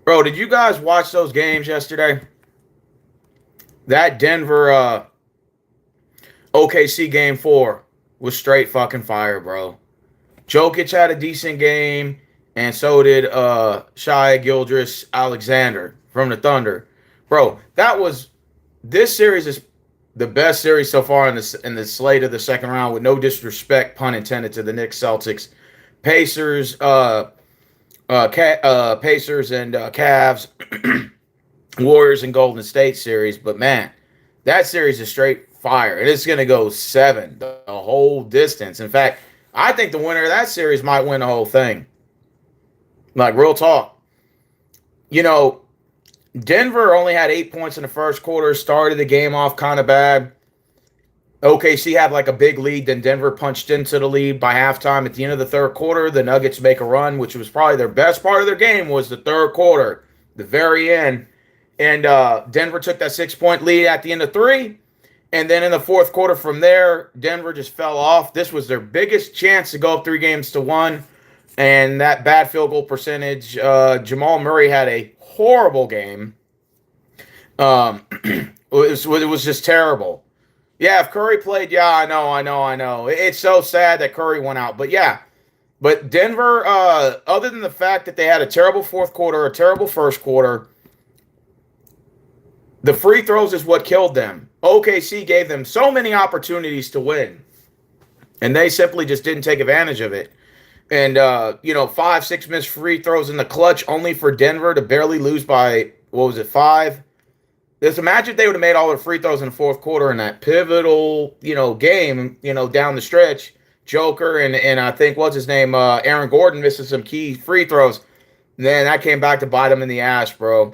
Bro, did you guys watch those games yesterday? That Denver OKC game four was straight fucking fire, bro. Jokic had a decent game, and so did Shai Gildress Alexander from the Thunder. Bro, that was this series is the best series so far in the slate of the second round, with no disrespect, pun intended, to the Knicks, Celtics, Pacers, Pacers and Cavs, Warriors and Golden State series. But man, that series is straight fire, and it's gonna go seven the whole distance. In fact, I think the winner of that series might win the whole thing. Like, real talk. You know, Denver only had 8 points in the first quarter, started the game off kind of bad. OKC had like a big lead, then Denver punched into the lead by halftime. At the end of the third quarter, the Nuggets make a run, which was probably their best part of their game, was the third quarter, the very end. And Denver took that 6 point lead at the end of three. And then in the fourth quarter from there, Denver just fell off. This was their biggest chance to go up 3-1. And that bad field goal percentage, Jamal Murray had a horrible game. It was just terrible. Yeah, if Curry played, yeah, I know. It's so sad that Curry went out. But yeah, but Denver, other than the fact that they had a terrible fourth quarter, a terrible first quarter, the free throws is what killed them. OKC gave them so many opportunities to win, and they simply just didn't take advantage of it. And, 5-6 missed free throws in the clutch, only for Denver to barely lose by, what was it, 5? Just imagine if they would have made all their free throws in the fourth quarter in that pivotal, game, down the stretch. Joker and I think, what's his name, Aaron Gordon missing some key free throws. Then that came back to bite him in the ass, bro.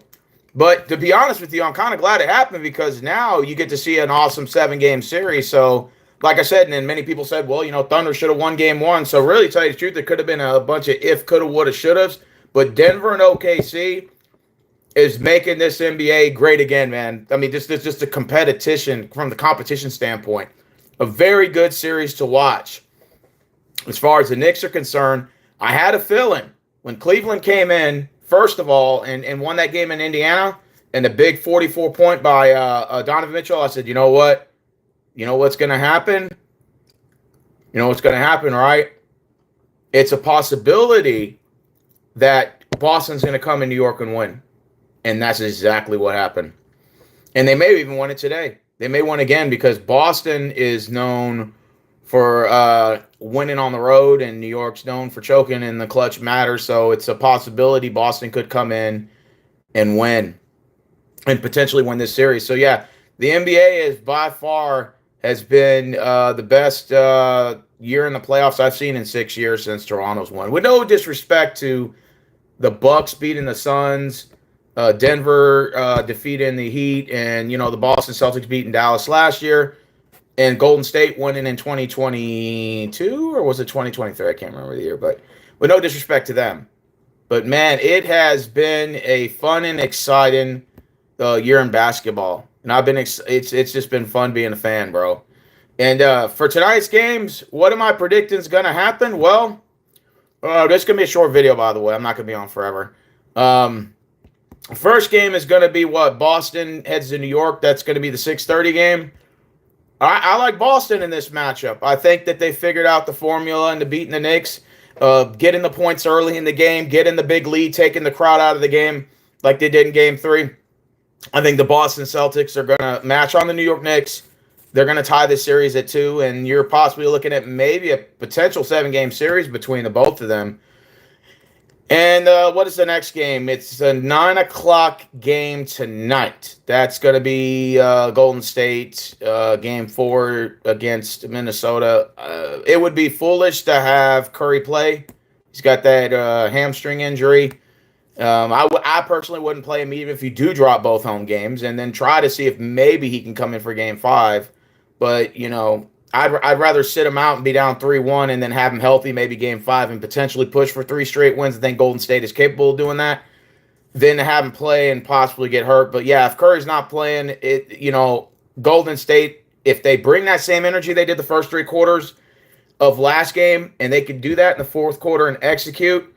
But to be honest with you, I'm kind of glad it happened, because now you get to see an awesome 7-game series. So, like I said, and then many people said, well, Thunder should have won game one. So really, to tell you the truth, there could have been a bunch of if, coulda, woulda, shouldas. But Denver and OKC is making this NBA great again, man. I mean, this is just a competition from the competition standpoint. A very good series to watch. As far as the Knicks are concerned, I had a feeling when Cleveland came in, first of all, and won that game in Indiana, and the big 44-point by Donovan Mitchell, I said, you know what? You know what's going to happen? You know what's going to happen, right? It's a possibility that Boston's going to come in New York and win. And that's exactly what happened. And they may even win it today. They may win again, because Boston is known for winning on the road, and New York's known for choking in the clutch matter. So it's a possibility Boston could come in and win and potentially win this series. So, yeah, the NBA is by far has been the best year in the playoffs I've seen in 6 years since Toronto's won. With no disrespect to the Bucks beating the Suns, Denver defeating the Heat, and, the Boston Celtics beating Dallas last year, and Golden State winning in 2022, or was it 2023? I can't remember the year, but with no disrespect to them. But, man, it has been a fun and exciting year in basketball. And it's just been fun being a fan, bro. And for tonight's games, what am I predicting is going to happen? Well, this is going to be a short video, by the way. I'm not going to be on forever. First game is going to be what? Boston heads to New York. That's going to be the 6:30 game. I like Boston in this matchup. I think that they figured out the formula into beating the Knicks, getting the points early in the game, getting the big lead, taking the crowd out of the game like they did in Game 3. I think the Boston Celtics are going to match on the New York Knicks. They're going to tie this series at 2, and you're possibly looking at maybe a potential 7-game series between the both of them. And what is the next game? It's a 9 o'clock game tonight. That's going to be Golden State, Game 4 against Minnesota. It would be foolish to have Curry play. He's got that hamstring injury. I personally wouldn't play him even if you do drop both home games, and then try to see if maybe he can come in for Game 5. But, I'd rather sit him out and be down 3-1 and then have him healthy, maybe Game 5, and potentially push for 3 straight wins. I think Golden State is capable of doing that. Then to have him play and possibly get hurt. But, yeah, if Curry's not playing, Golden State, if they bring that same energy they did the first 3 quarters of last game, and they can do that in the fourth quarter and execute,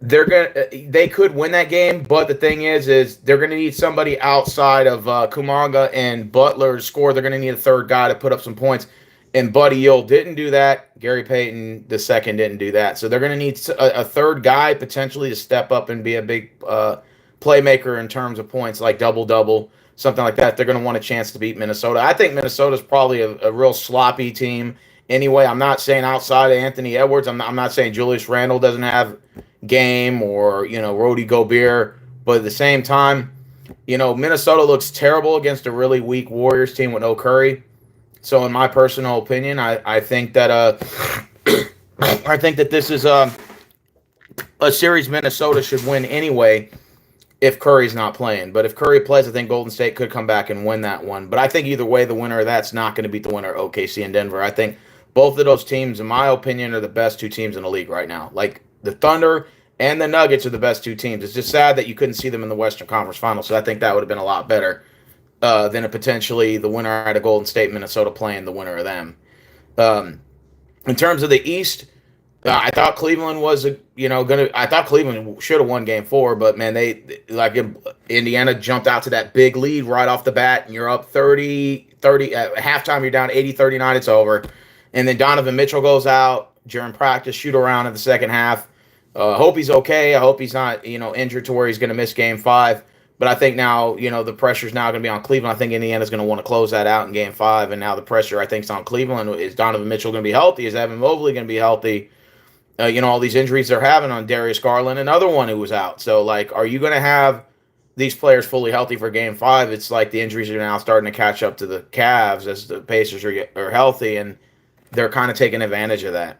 they could win that game, but the thing is they're gonna need somebody outside of Kuminga and Butler to score. They're gonna need a third guy to put up some points, and Buddy Hield didn't do that. Gary Payton the second didn't do that, so they're gonna need a third guy potentially to step up and be a big playmaker in terms of points, like double, something like that. They're gonna want a chance to beat Minnesota. I think Minnesota's probably a real sloppy team. Anyway, I'm not saying outside of Anthony Edwards. I'm not saying Julius Randle doesn't have game or Rudy Gobert, but at the same time, Minnesota looks terrible against a really weak Warriors team with no Curry. So in my personal opinion, I think that I think that this is a series Minnesota should win anyway if Curry's not playing. But if Curry plays, I think Golden State could come back and win that one. But I think either way, the winner of that's not going to beat the winner of OKC and Denver. I think both of those teams, in my opinion, are the best two teams in the league right now. Like, the Thunder and the Nuggets are the best two teams. It's just sad that you couldn't see them in the Western Conference Finals. So I think that would have been a lot better than potentially the winner out of Golden State, Minnesota playing the winner of them. In terms of the East, I thought Cleveland was I thought Cleveland should have won Game 4, but man, Indiana jumped out to that big lead right off the bat, and you're up 30 at halftime. You're down 80-39. It's over, and then Donovan Mitchell goes out during practice, shoot around in the second half. Hope he's okay. I hope he's not, injured to where he's going to miss Game 5. But I think now, the pressure's now going to be on Cleveland. I think Indiana's going to want to close that out in Game 5. And now the pressure, I think, is on Cleveland. Is Donovan Mitchell going to be healthy? Is Evan Mobley going to be healthy? All these injuries they're having on Darius Garland, another one who was out. So, are you going to have these players fully healthy for Game 5? It's like the injuries are now starting to catch up to the Cavs as the Pacers are healthy, and they're kind of taking advantage of that.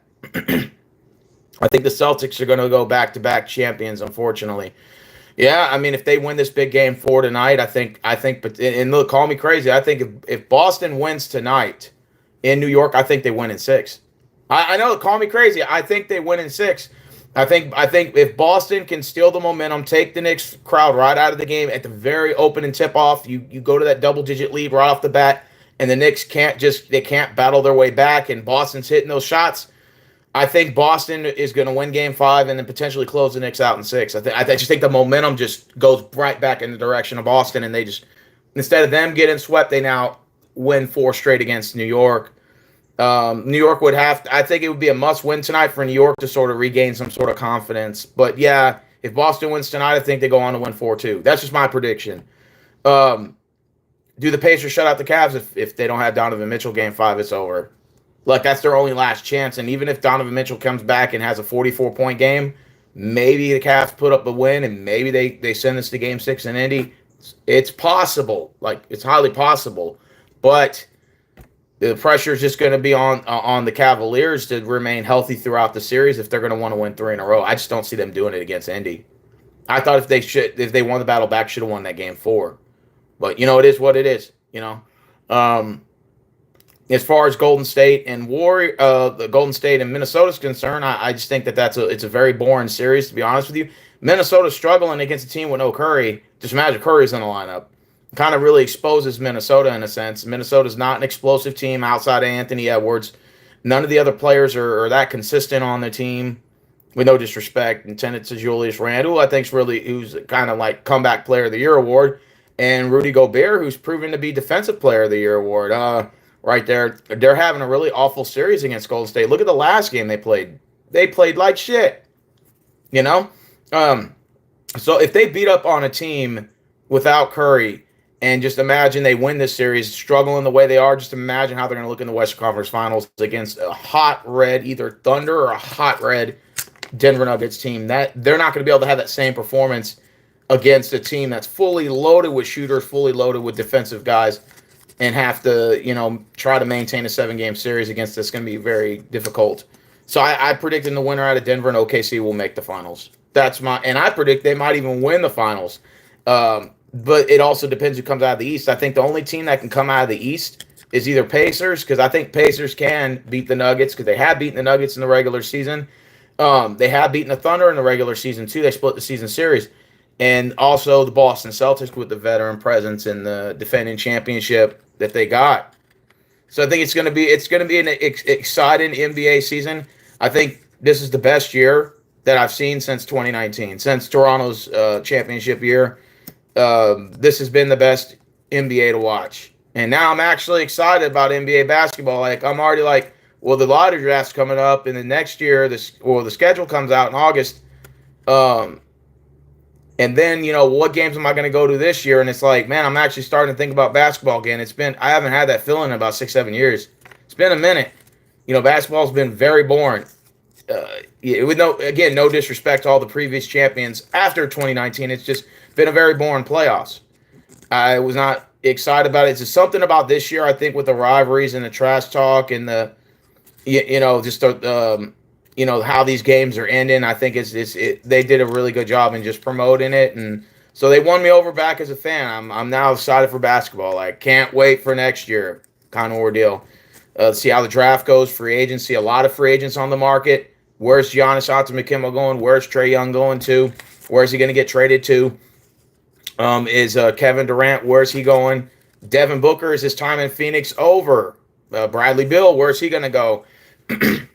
I think the Celtics are going to go back-to-back champions, unfortunately. Yeah, I mean, if they win this big Game 4 tonight, I think, and look, call me crazy, I think if Boston wins tonight in New York, I think they win in 6. I know, call me crazy, I think they win in 6. I think if Boston can steal the momentum, take the Knicks crowd right out of the game at the very opening tip-off, you go to that double-digit lead right off the bat, and the Knicks can't battle their way back, and Boston's hitting those shots. I think Boston is going to win Game 5 and then potentially close the Knicks out in 6. I just think the momentum just goes right back in the direction of Boston, and they just, instead of them getting swept, they now win 4 straight against New York. New York would I think it would be a must-win tonight for New York to sort of regain some sort of confidence. But yeah, if Boston wins tonight, I think they go on to win 4-2. That's just my prediction. Do the Pacers shut out the Cavs? If they don't have Donovan Mitchell Game 5, it's over. That's their only last chance. And even if Donovan Mitchell comes back and has a 44-point game, maybe the Cavs put up a win and maybe they send this to Game 6 in Indy. It's possible. It's highly possible. But the pressure is just going to be on the Cavaliers to remain healthy throughout the series if they're going to want to win 3 in a row. I just don't see them doing it against Indy. I thought if they won the battle back, should have won that Game 4. But, it is what it is, As far as Golden State and the Golden State and Minnesota's concerned, I just think it's a very boring series, to be honest with you. Minnesota's struggling against a team with no Curry. Just imagine Curry's in the lineup. Kind of really exposes Minnesota in a sense. Minnesota's not an explosive team outside of Anthony Edwards. None of the other players are that consistent on the team, with no disrespect intended to Julius Randle, I think who's kind of like comeback player of the year award, and Rudy Gobert, who's proven to be defensive player of the year award. Right there, they're having a really awful series against Golden State. Look at the last game they played. They played like shit, So if they beat up on a team without Curry, and just imagine they win this series, struggling the way they are, just imagine how they're going to look in the Western Conference Finals against a hot red, either Thunder or a hot red Denver Nuggets team. That they're not going to be able to have that same performance against a team that's fully loaded with shooters, fully loaded with defensive guys, and have to, try to maintain a 7-game series against this. It's going to be very difficult. So I predict in the winner out of Denver and OKC will make the finals. And I predict they might even win the finals. But it also depends who comes out of the East. I think the only team that can come out of the East is either Pacers, because I think Pacers can beat the Nuggets, because they have beaten the Nuggets in the regular season. They have beaten the Thunder in the regular season, too. They split the season series. And also the Boston Celtics with the veteran presence and the defending championship that they got. So I think it's going to be an exciting NBA season. I think this is the best year that I've seen since 2019, since Toronto's championship year. This has been the best NBA to watch. And now I'm actually excited about NBA basketball. Like, I'm already like, well, the lottery draft's coming up, and the next year, the schedule comes out in August. And then, what games am I going to go to this year? And it's like, man, I'm actually starting to think about basketball again. I haven't had that feeling in about 6-7 years. It's been a minute. Basketball's been very boring. With no disrespect to all the previous champions after 2019, it's just been a very boring playoffs. I was not excited about it. It's just something about this year, I think, with the rivalries and the trash talk and the, how these games are ending. I think they did a really good job in just promoting it, and so they won me over back as a fan. I'm now excited for basketball. I can't wait for next year, kind of ordeal. See how the draft goes, free agency, a lot of free agents on the market. Where's Giannis Antetokounmpo going? Where's Trae Young going to? Where's he going to get traded to? Is Kevin Durant, where's he going? Devin Booker, is his time in Phoenix over? Bradley Beal, where's he going to go?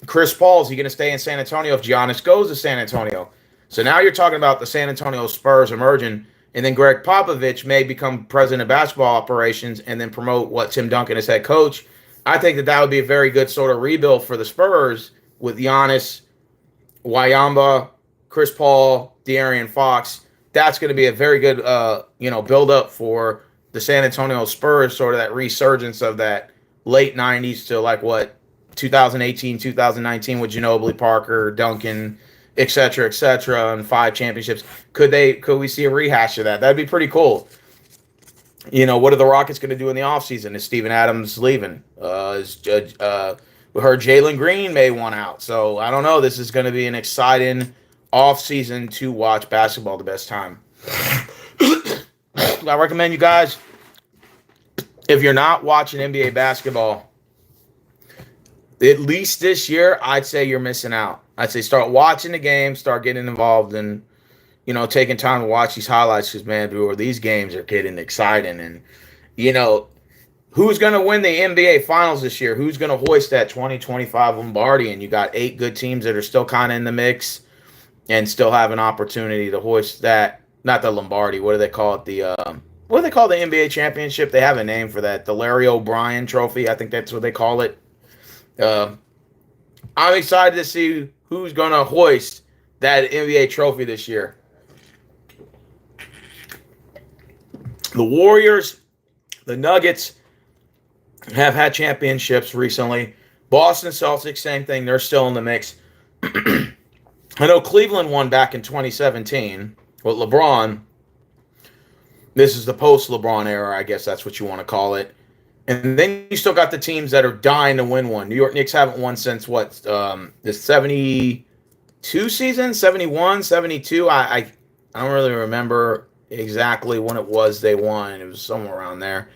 Chris Paul, is he going to stay in San Antonio if Giannis goes to San Antonio? So now you're talking about the San Antonio Spurs emerging, and then Greg Popovich may become president of basketball operations and then promote Tim Duncan as head coach. I think that would be a very good sort of rebuild for the Spurs with Giannis, Wayamba, Chris Paul, De'Aaron Fox. That's going to be a very good, build up for the San Antonio Spurs, sort of that resurgence of that late 90s to 2018, 2019 with Ginobili, Parker, Duncan, et cetera, and 5 championships. Could we see a rehash of that? That'd be pretty cool. What are the Rockets going to do in the offseason? Is Steven Adams leaving? We heard Jalen Green may want out. So I don't know. This is going to be an exciting offseason to watch basketball the best time. I recommend you guys, if you're not watching NBA basketball, at least this year, I'd say you're missing out. I'd say start watching the game, start getting involved in, taking time to watch these highlights because, man, these games are getting exciting. And, who's going to win the NBA Finals this year? Who's going to hoist that 2025 Lombardi? And you got 8 good teams that are still kind of in the mix and still have an opportunity to hoist that. Not the Lombardi. What do they call it? What do they call the NBA championship? They have a name for that. The Larry O'Brien Trophy. I think that's what they call it. I'm excited to see who's going to hoist that NBA trophy this year. The Warriors, the Nuggets have had championships recently. Boston Celtics, same thing. They're still in the mix. I know Cleveland won back in 2017 with LeBron. This is the post-LeBron era, I guess that's what you want to call it. And then you still got the teams that are dying to win one. New York Knicks haven't won since the 72 season? 71, 72? I don't really remember exactly when it was they won. It was somewhere around there.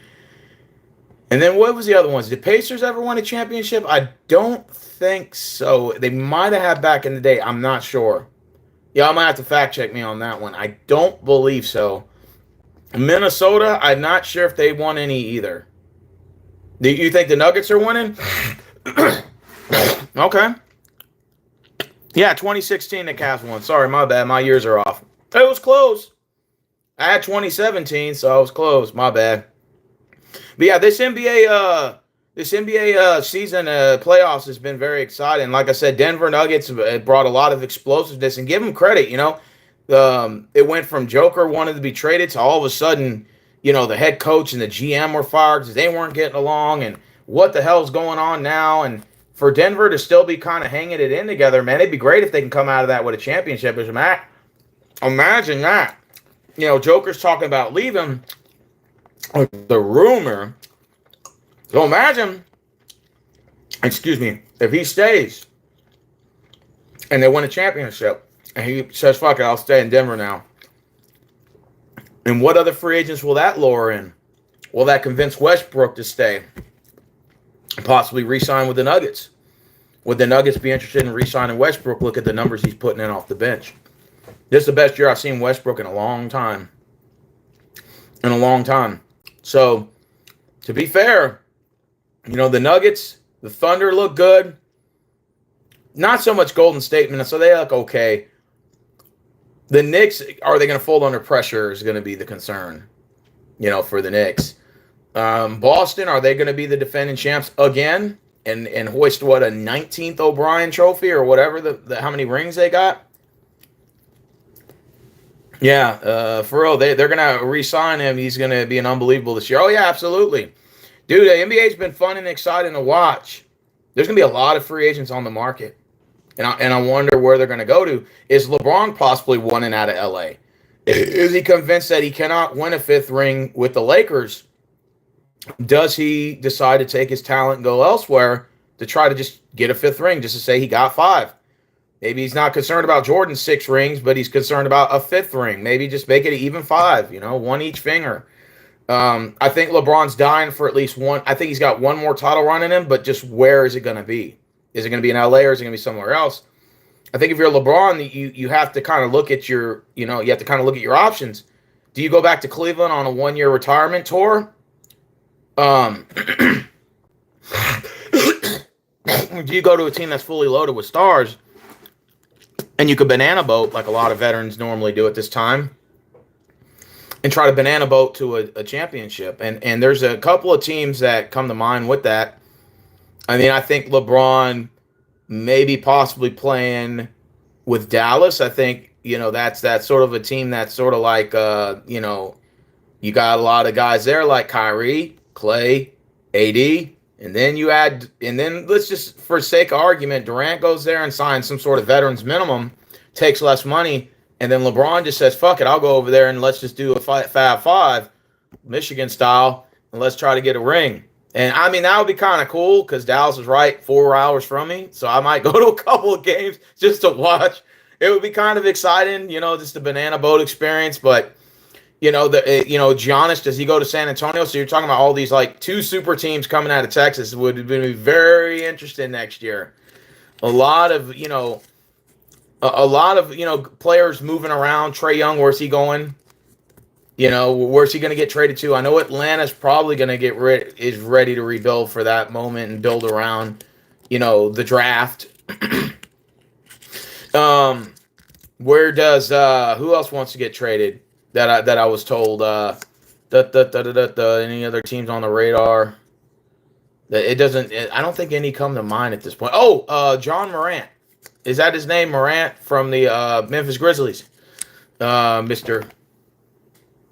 And then what was the other ones? Did Pacers ever win a championship? I don't think so. They might have had back in the day. I'm not sure. Yeah, I might have to fact check me on that one. I don't believe so. Minnesota, I'm not sure if they won any either. Do you think the Nuggets are winning? Okay. Yeah, 2016 the Cavs won. Sorry, my bad. My years are off. It was close. I had 2017, so I was close. My bad. But yeah, this NBA season playoffs has been very exciting. Like I said, Denver Nuggets brought a lot of explosiveness, and give them credit. It went from Joker wanted to be traded to all of a sudden, the head coach and the GM were fired because they weren't getting along, and what the hell's going on now? And for Denver to still be kind of hanging it in together, man, it'd be great if they can come out of that with a championship. Imagine that. Joker's talking about leaving. The rumor. So imagine, if he stays and they win a championship and he says, fuck it, I'll stay in Denver now. And what other free agents will that lure in? Will that convince Westbrook to stay and possibly re-sign with the Nuggets? Would the Nuggets be interested in re-signing Westbrook? Look at the numbers he's putting in off the bench. This is the best year I've seen Westbrook in a long time. So, to be fair, the Nuggets, the Thunder look good. Not so much Golden State, so they look okay. The Knicks, are they going to fold under pressure is going to be the concern, for the Knicks. Boston, are they going to be the defending champs again and hoist what, a 19th O'Brien trophy or whatever how many rings they got? Yeah, for real, they're going to re-sign him. He's going to be an unbelievable this year. Oh yeah, absolutely, dude. The NBA's been fun and exciting to watch. There's going to be a lot of free agents on the market, and I wonder where they're going to go to. Is LeBron possibly wanting out of LA? Is he convinced that he cannot win a fifth ring with the Lakers? Does he decide to take his talent and go elsewhere to try to just get a fifth ring, just to say he got five? Maybe he's not concerned about Jordan's 6 rings, but he's concerned about a fifth ring. Maybe just make it an even 5, one each finger. I think LeBron's dying for at least one. I think he's got one more title run in him, but just where is it going to be? Is it going to be in LA or is it going to be somewhere else? I think if you're LeBron, you have to kind of look at your options. Do you go back to Cleveland on a 1-year retirement tour? Do you go to a team that's fully loaded with stars and you could banana boat like a lot of veterans normally do at this time and try to banana boat to a championship? And there's a couple of teams that come to mind with that. I mean, I think LeBron maybe possibly playing with Dallas. I think, that's sort of a team that's sort of like, you got a lot of guys there like Kyrie, Clay, AD, and then let's just, for sake of argument, Durant goes there and signs some sort of veterans minimum, takes less money, and then LeBron just says, fuck it, I'll go over there and let's just do a Fab Five, Michigan style, and let's try to get a ring. And I mean, that would be kind of cool because Dallas is right 4 hours from me, so I might go to a couple of games just to watch. It would be kind of exciting, just a banana boat experience, but Giannis, does he go to San Antonio? So you're talking about all these like 2 super teams coming out of Texas. It would be very interesting next year. A lot of players moving around. Trae Young, where's he going? Where's he going to get traded to? I know Atlanta's probably going to is ready to rebuild for that moment and build around, the draft. Where does who else wants to get traded? That I was told. Any other teams on the radar? It doesn't. I don't think any come to mind at this point. Oh, John Morant. Is that his name? Morant from the Memphis Grizzlies. Mister.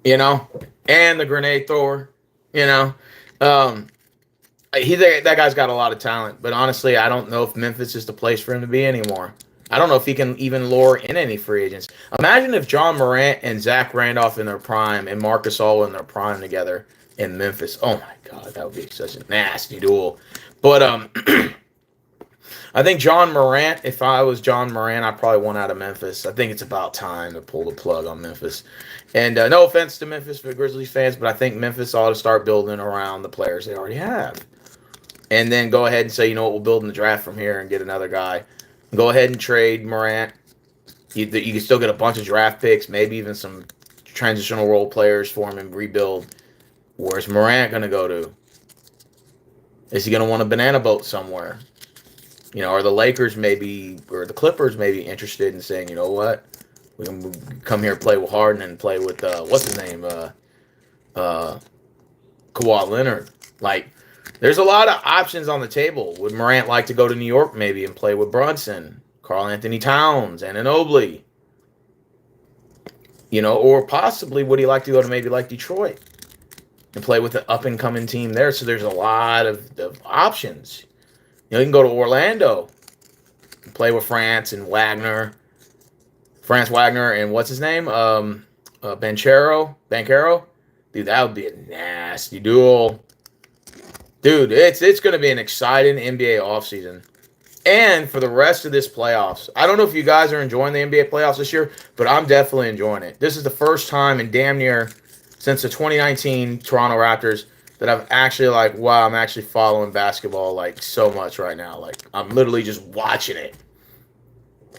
And the grenade thrower. That guy's got a lot of talent. But honestly, I don't know if Memphis is the place for him to be anymore. I don't know if he can even lure in any free agents. Imagine if John Morant and Zach Randolph in their prime and Marc Gasol in their prime together in Memphis. Oh my God, that would be such a nasty duel. But I think John Morant, if I was John Morant, I'd probably want out of Memphis. I think it's about time to pull the plug on Memphis. And no offense to Memphis for Grizzlies fans, but I think Memphis ought to start building around the players they already have. And then go ahead and say, we'll build in the draft from here and get another guy. Go ahead and trade Morant. You can still get a bunch of draft picks, maybe even some transitional role players for him and rebuild. Where's Morant going to go to? Is he going to want a banana boat somewhere? Are the Lakers maybe, or the Clippers maybe interested in saying, you know what? We can come here, play with Harden and play with, what's his name? Kawhi Leonard. Like, there's a lot of options on the table. Would Morant like to go to New York maybe and play with Brunson, Karl Anthony Towns, Anunoby? Or possibly would he like to go to maybe like Detroit and play with an up-and-coming team there? So there's a lot of options. You can go to Orlando and play with France Wagner, and what's his name? Banchero. Dude, that would be a nasty duel. Dude, it's going to be an exciting NBA offseason. And for the rest of this playoffs, I don't know if you guys are enjoying the NBA playoffs this year, but I'm definitely enjoying it. This is the first time in damn near since the 2019 Toronto Raptors that I've actually wow, I'm actually following basketball so much right now. I'm literally just watching it.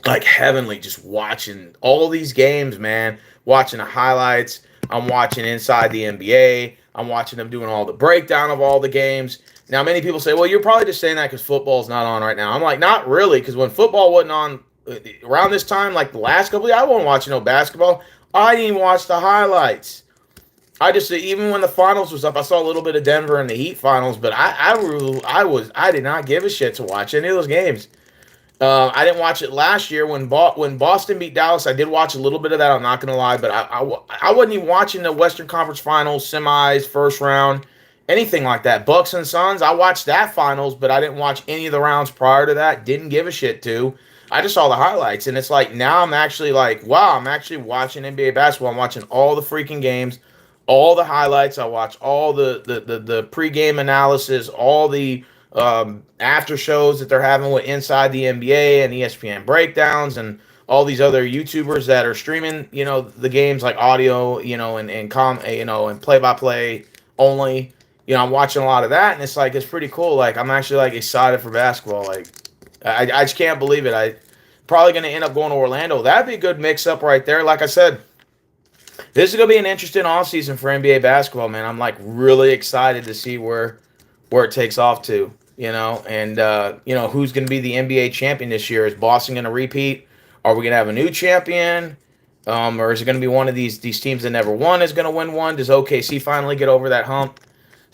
Heavenly, just watching all these games, man. Watching the highlights. I'm watching Inside the NBA. I'm watching them doing all the breakdown of all the games. Now, many people say, well, you're probably just saying that because football's not on right now. I'm like, not really, because when football wasn't on around this time, like the last couple of years, I wasn't watching no basketball. I didn't even watch the highlights. I just even when the finals was up, I saw a little bit of Denver in the Heat finals, but I did not give a shit to watch any of those games. I didn't watch it last year when Boston beat Dallas. I did watch a little bit of that. I'm not gonna lie, but I wasn't even watching the Western Conference Finals, semis, first round, anything like that. Bucks and Suns. I watched that finals, but I didn't watch any of the rounds prior to that. Didn't give a shit to. I just saw the highlights, and it's like now I'm actually like, wow, I'm actually watching NBA basketball. I'm watching all the freaking games, all the highlights. I watch all the pregame analysis, all the after shows that they're having with Inside the NBA and ESPN breakdowns and all these other YouTubers that are streaming, the games like audio, and play by play only. I'm watching a lot of that, and it's pretty cool. Like I'm actually like excited for basketball. Like I just can't believe it. I probably going to end up going to Orlando. That'd be a good mix up right there. Like I said, this is going to be an interesting offseason for NBA basketball, man. I'm like really excited to see where it takes off to, and who's going to be the NBA champion this year. Is Boston going to repeat? Are we going to have a new champion? Or is it going to be one of these teams that never won is going to win one? Does OKC finally get over that hump?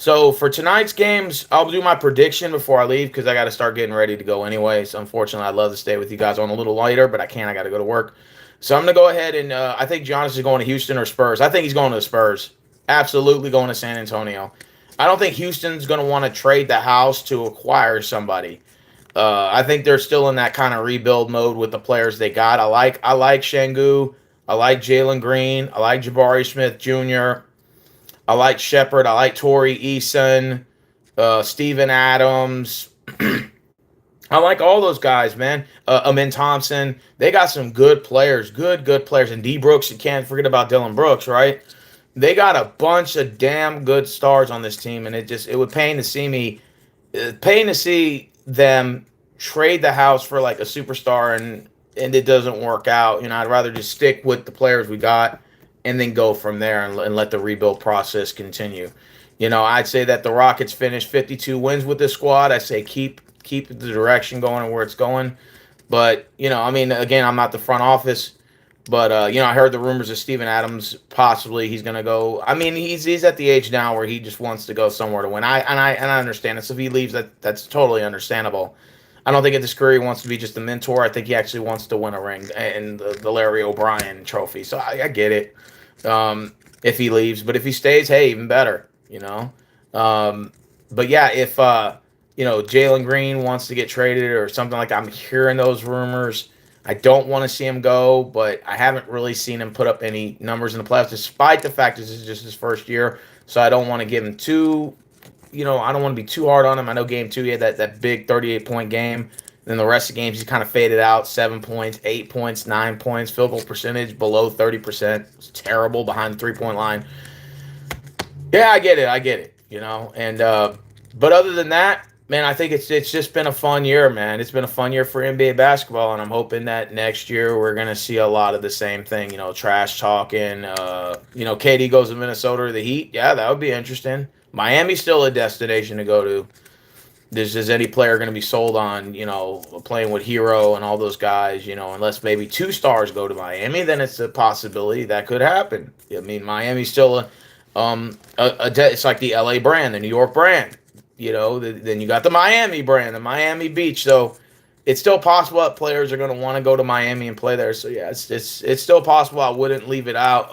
So for tonight's games, I'll do my prediction before I leave because I got to start getting ready to go anyway. So unfortunately, I'd love to stay with you guys on a little later, but I can't. I got to go to work. So I'm going to go ahead and I think Giannis is going to Houston or Spurs. I think he's going to the Spurs. Absolutely going to San Antonio. I don't think Houston's going to want to trade the house to acquire somebody. I think they're still in that kind of rebuild mode with the players they got. I like Şengün. I like Jalen Green. I like Jabari Smith Jr. I like Shepard. I like Torrey Eason, Steven Adams. I like all those guys, man. Amin Thompson. They got some good players, good players. And D. Brooks, you can't forget about Dylan Brooks, right? They got a bunch of damn good stars on this team, and it would pain to see them trade the house for like a superstar and it doesn't work out. I'd rather just stick with the players we got and then go from there and let the rebuild process continue. I'd say that the Rockets finished 52 wins with this squad. I say keep the direction going and where it's going. But, again, I'm not the front office. But, I heard the rumors of Steven Adams, possibly he's going to go. I mean, he's at the age now where he just wants to go somewhere to win. I understand it. So if he leaves, that's totally understandable. I don't think at this career he wants to be just a mentor. I think he actually wants to win a ring and the Larry O'Brien trophy. So I get it if he leaves. But if he stays, hey, even better, But, yeah, if, Jalen Green wants to get traded or something like that, I'm hearing those rumors. I don't want to see him go, but I haven't really seen him put up any numbers in the playoffs, despite the fact this is just his first year. So I don't want to give him I don't want to be too hard on him. I know game 2 he had that big 38-point game. Then the rest of the games he kind of faded out. 7 points, 8 points, 9 points. Field goal percentage below 30%. It's terrible behind the 3-point line. Yeah, I get it. And but other than that, man, I think it's just been a fun year, man. It's been a fun year for NBA basketball, and I'm hoping that next year we're going to see a lot of the same thing, trash talking. KD goes to Minnesota or the Heat. Yeah, that would be interesting. Miami's still a destination to go to. Is any player going to be sold on, playing with Hero and all those guys, unless maybe 2 stars go to Miami, then it's a possibility that could happen. I mean, Miami's still it's like the LA brand, the New York brand. Then you got the Miami brand, the Miami Beach. So it's still possible that players are going to want to go to Miami and play there. So yeah, it's still possible. I wouldn't leave it out